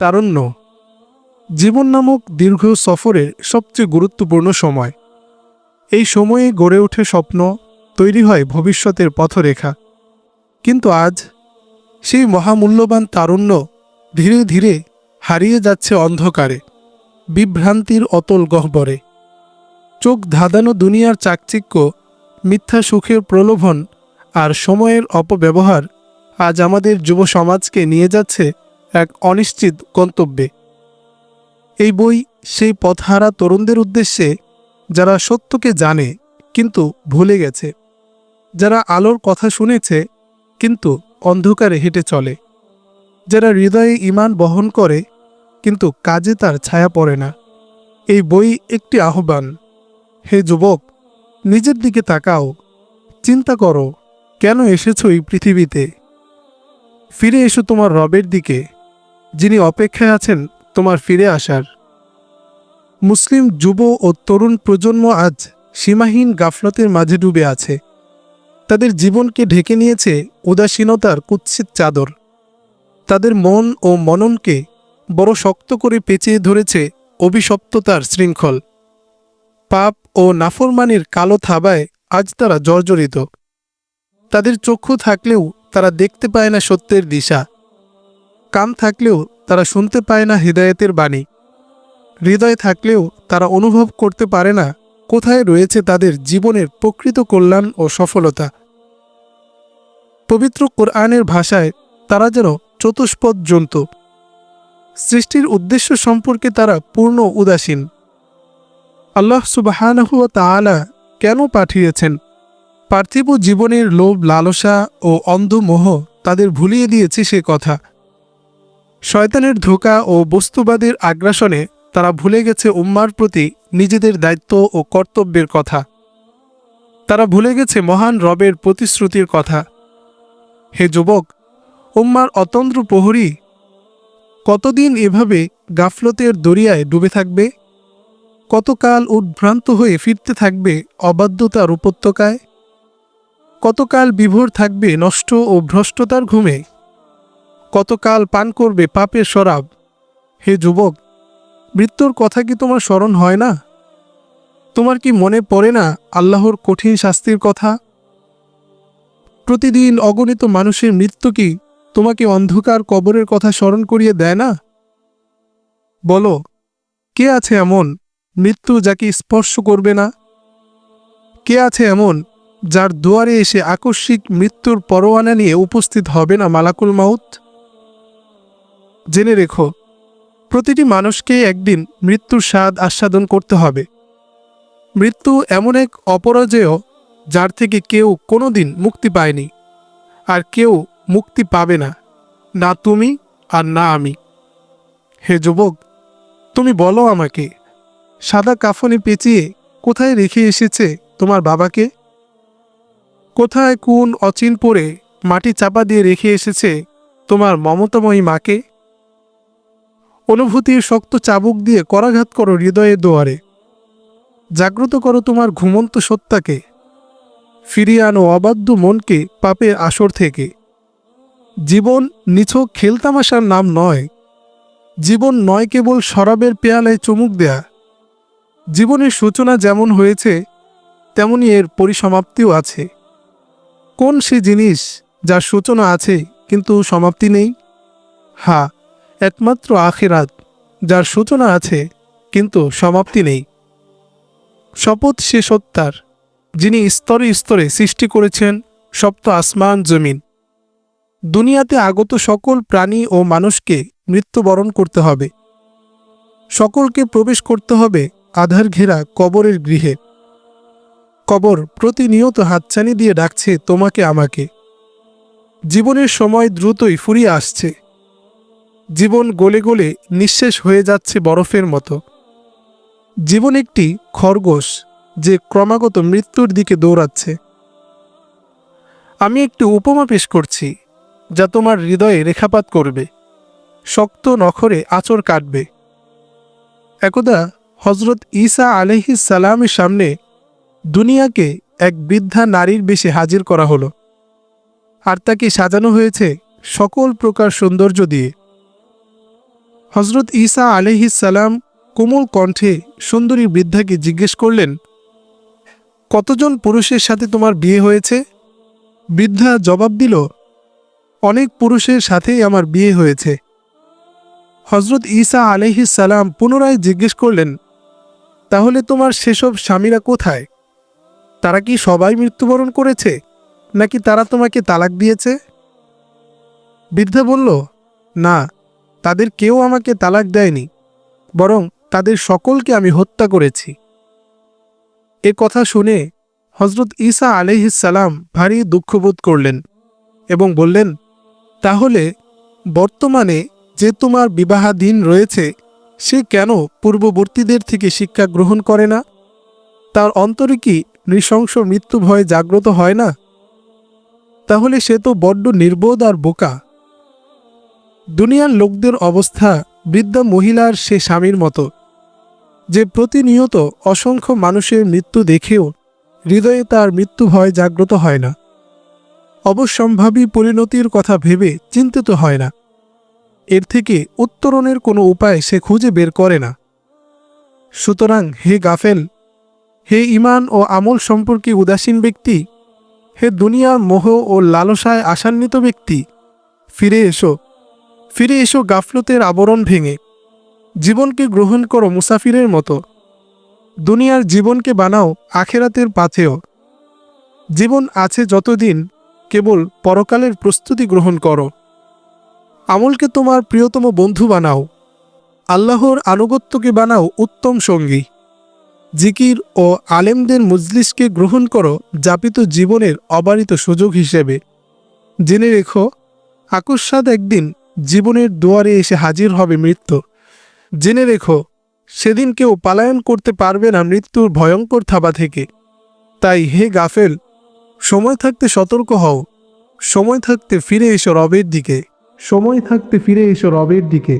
তারুণ্য জীবন নামক দীর্ঘ সফরের সবচেয়ে গুরুত্বপূর্ণ সময়। এই সময়ে গড়ে ওঠে স্বপ্ন, তৈরি হয় ভবিষ্যতের পথরেখা। কিন্তু আজ সেই মহামূল্যবান তারুণ্য ধীরে ধীরে হারিয়ে যাচ্ছে অন্ধকারে, বিভ্রান্তির অতল গহ্বরে। চোখ ধাঁধানো দুনিয়ার চাকচিক্য, মিথ্যা সুখের প্রলোভন আর সময়ের অপব্যবহার আজ আমাদের যুব সমাজকে নিয়ে যাচ্ছে এক অনিশ্চিত গন্তব্যে। এই বই সেই পথহারা তরুণদের উদ্দেশ্যে, যারা সত্যকে জানে কিন্তু ভুলে গেছে, যারা আলোর কথা শুনেছে কিন্তু অন্ধকারে হেঁটে চলে, যারা হৃদয়ে ঈমান বহন করে কিন্তু কাজে তার ছায়া পড়ে না। এই বই একটি আহ্বান। হে যুবক, নিজের দিকে তাকাও, চিন্তা করো, কেন এসেছো এই পৃথিবীতে। ফিরে এসো তোমার রবের দিকে, যিনি অপেক্ষায় আছেন তোমার ফিরে আসার। মুসলিম যুব ও তরুণ প্রজন্ম আজ সীমাহীন গাফলতের মাঝে ডুবে আছে। তাদের জীবনকে ঢেকে নিয়েছে উদাসীনতার কুৎসিত চাদর। তাদের মন ও মননকে বড় শক্ত করে পেঁচিয়ে ধরেছে অভিশপ্ততার শৃঙ্খল। পাপ ও নাফরমানির কালো থাবায় আজ তারা জর্জরিত। তাদের চক্ষু থাকলেও তারা দেখতে পায় না সত্যের দিশা, কান থাকলেও তারা শুনতে পায় না হৃদায়তের বাণী, হৃদয় থাকলেও তারা অনুভব করতে পারে না কোথায় রয়েছে তাদের জীবনের প্রকৃত কল্যাণ ও সফলতা। পবিত্র কোরআনের ভাষায় তারা যেন চতুষ্পদ জন্তু। সৃষ্টির উদ্দেশ্য সম্পর্কে তারা পূর্ণ উদাসীন। আল্লাহ সুবহানাহু ওয়া তাআলা কেন পাঠিয়েছেন? পার্থিব জীবনের লোভ, লালসা ও অন্ধ মোহ তাদের ভুলিয়ে দিয়েছে সে কথা। শয়তানের ধোঁকা ও বস্তুবাদের আগ্রাসনে তারা ভুলে গেছে উম্মার প্রতি নিজেদের দায়িত্ব ও কর্তব্যের কথা। তারা ভুলে গেছে মহান রবের প্রতিশ্রুতির কথা। হে যুবক, উম্মার অতন্দ্র প্রহরী, কতদিন এভাবে গাফলতের দরিয়ায় ডুবে থাকবে? কতকাল উদ্ভ্রান্ত হয়ে ফিরতে থাকবে অবাধ্যতার উপত্যকায়? কতকাল বিভোর থাকবে নষ্ট ও ভ্রষ্টতার ঘুমে? কতকাল পান করবে পাপের শরাব? হে যুবক, মৃত্যুর কথা কি তোমার স্মরণ হয় না? তোমার কি মনে পড়ে না আল্লাহর কঠিন শাস্তির কথা? প্রতিদিন অগণিত মানুষের মৃত্যু কি তোমাকে অন্ধকার কবরের কথা স্মরণ করিয়ে দেয় না? বলো, কে আছে এমন মৃত্যু যাকে স্পর্শ করবে না? কে আছে এমন যার দুয়ারে এসে আকস্মিক মৃত্যুর পরোয়ানা নিয়ে উপস্থিত হবে না মালাকুল মাউত? জেনে রেখো, প্রতিটি মানুষকে একদিন মৃত্যুর স্বাদ আস্বাদন করতে হবে। মৃত্যু এমন এক অপরাজেয় যার থেকে কেউ কোনোদিন মুক্তি পায়নি, আর কেউ মুক্তি পাবে না, না তুমি আর না আমি। হে যুবক, তুমি বলো আমাকে, সাদা কাফনে পেঁচিয়ে কোথায় রেখে এসেছে তোমার বাবাকে? কোথায় কোন অচিন পরে মাটি চাপা দিয়ে রেখে এসেছে তোমার মমতাময়ী মাকে? অনুভূতির শক্ত চাবুক দিয়ে করাঘাত করো হৃদয়ের দোয়ারে। জাগ্রত করো তোমার ঘুমন্ত সত্তাকে। ফিরিয়ে আনো অবাধ্য মনকে পাপের আসর থেকে। জীবন নিছক খেলতামাশার নাম নয়। জীবন নয় কেবল শরাবের পেয়ালায় চুমুক দেয়া। জীবনের সূচনা যেমন হয়েছে তেমনি এর পরিসমাপ্তিও আছে। কোন সে জিনিস যার সূচনা আছে কিন্তু সমাপ্তি নেই? হ্যাঁ, একমাত্র আখিরাত, যার সূচনা আছে কিন্তু সমাপ্তি নেই। শপথ সে সত্তার, যিনি স্তরে স্তরে সৃষ্টি করেছেন সপ্ত আসমান জমিন। দুনিয়াতে আগত সকল প্রাণী ও মানুষকে মৃত্যুবরণ করতে হবে। সকলকে প্রবেশ করতে হবে আধার ঘেরা কবরের গৃহে। কবর প্রতিনিয়ত হাতছানি দিয়ে ডাকছে তোমাকে আমাকে। জীবনের সময় দ্রুতই ফুরিয়ে আসছে। জীবন গলে গলে নিঃশেষ হয়ে যাচ্ছে বরফের মতো। জীবন একটি খরগোশ যে ক্রমাগত মৃত্যুর দিকে দৌড়াচ্ছে। আমি একটি উপমা পেশ করছি যা তোমার হৃদয়ে রেখাপাত করবে, শক্ত নখরে আঁচড় কাটবে। একদা হজরত ঈসা আলাইহিস সালামের সামনে দুনিয়াকে এক বৃদ্ধা নারীর বেশে হাজির করা হলো, আর তাকে সাজানো হয়েছে সকল প্রকার সৌন্দর্য দিয়ে। হজরত ঈসা আলাইহিস সালাম কোমল কণ্ঠে সুন্দরী বৃদ্ধাকে জিজ্ঞেস করলেন, কতজন পুরুষের সাথে তোমার বিয়ে হয়েছে? বৃদ্ধা জবাব দিল, অনেক পুরুষের সাথেই আমার বিয়ে হয়েছে। হজরত ঈসা আলাইহিস সালাম পুনরায় জিজ্ঞেস করলেন, তাহলে তোমার সেসব স্বামীরা কোথায়? তারা কি সবাই মৃত্যুবরণ করেছে, নাকি তারা তোমাকে তালাক দিয়েছে? বৃদ্ধা বলল, না, তাদের কেউ আমাকে তালাক দেয়নি, বরং তাদের সকলকে আমি হত্যা করেছি। এ কথা শুনে হজরত ঈসা আলাইহিস সালাম ভারী দুঃখবোধ করলেন এবং বললেন, তাহলে বর্তমানে যে তোমার বিবাহাধীন রয়েছে সে কেন পূর্ববর্তীদের থেকে শিক্ষা গ্রহণ করে না? তার অন্তরে কি নৃশংস মৃত্যু ভয় জাগ্রত হয় না? তাহলে সে তো বড্ড নির্বোধ আর বোকা। দুনিয়ার লোকদের অবস্থা বৃদ্ধা মহিলার সে স্বামীর মতো, যে প্রতিনিয়ত অসংখ্য মানুষের মৃত্যু দেখেও হৃদয়ে তার মৃত্যু ভয় জাগ্রত হয় না, অবশ্যম্ভাবী পরিণতির কথা ভেবে চিন্তিত হয় না, এর থেকে উত্তরণের কোনো উপায় সে খুঁজে বের করে না। সুতরাং হে গাফেল, হে ঈমান ও আমল সম্পর্কে উদাসীন ব্যক্তি, হে দুনিয়ার মোহ ও লালসায় আশান্বিত ব্যক্তি, ফিরে এসো, ফিরে এসো গাফলতের আবরণ ভেঙে। জীবনকে গ্রহণ করো মুসাফিরের মতো। দুনিয়ার জীবনকে বানাও আখেরাতের পাথেয়। জীবন আছে যতদিন কেবল পরকালের প্রস্তুতি গ্রহণ করো। আমলকে তোমার প্রিয়তম বন্ধু বানাও। আল্লাহর আনুগত্যকে বানাও উত্তম সঙ্গী। জিকির ও আলেমদের মজলিসকে গ্রহণ করো যাপিত জীবনের অবারিত সুযোগ হিসেবে। জেনে রেখো, আকস্মাৎ একদিন জীবনের দুয়ারে এসে হাজির হবে মৃত্যু। জেনে রেখো, সেদিন কেউ পালায়ন করতে পারবে না মৃত্যুর ভয়ঙ্কর থাবা থেকে। তাই হে গাফেল, সময় থাকতে সতর্ক হও, সময় থাকতে ফিরে এসো রবের দিকে, সময় থাকতে ফিরে এসো রবের দিকে।